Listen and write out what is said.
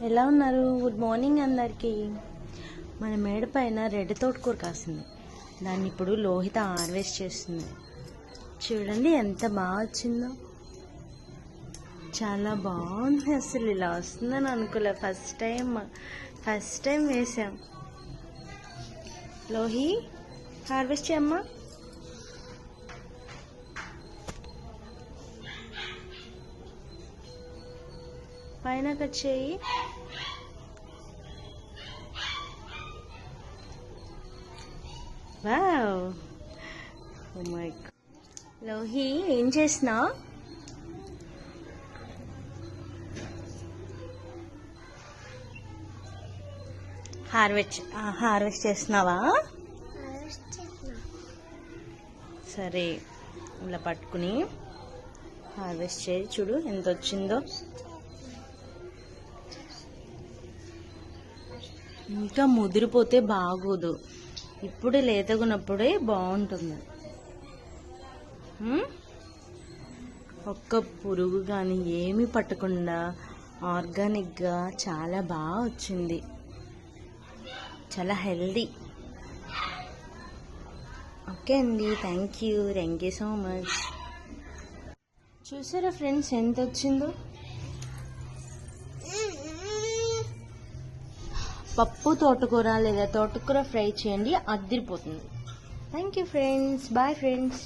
ఎలా ఉన్నారు? Good morning అందరికీ. మన మేడ పైన రెడ్ తోటకూర కాసింది. దాన్ని ఇప్పుడు లోహిత హార్వెస్ట్ చేస్తుంది. చూడండి ఎంత బాగా వచ్చిందో. చాలా బాగుంది. అసలు ఇలా వస్తుందని అనుకోలే. ఫస్ట్ టైం వేసాం. లోహి హార్వెస్ట్ చేయమ్మా. పైన కట్ చేయి. Wow, oh my god. Lohi ఏం చేస్తున్నావు? హార్వెస్ట్ చేస్తున్నావా? సరే, ఇలా పట్టుకుని హార్వెస్ట్ చేయి. చూడు ఎంత వచ్చిందో. ఇంకా ముదిరిపోతే బాగోదు. ఇప్పుడే లేతగున్నప్పుడే బాగుంటుంది. ఒక్క పురుగు కానీ ఏమీ పట్టకుండా ఆర్గానిక్గా చాలా బాగా వచ్చింది. చాలా హెల్దీ. ఓకే అండి, థ్యాంక్ యూ సో మచ్. చూసారా ఫ్రెండ్స్ ఎంత వచ్చిందో? పప్పు తోటకూర లేదా తోటకూర ఫ్రై చేయండి, అదిరిపోతుంది. Thank you friends. Bye friends.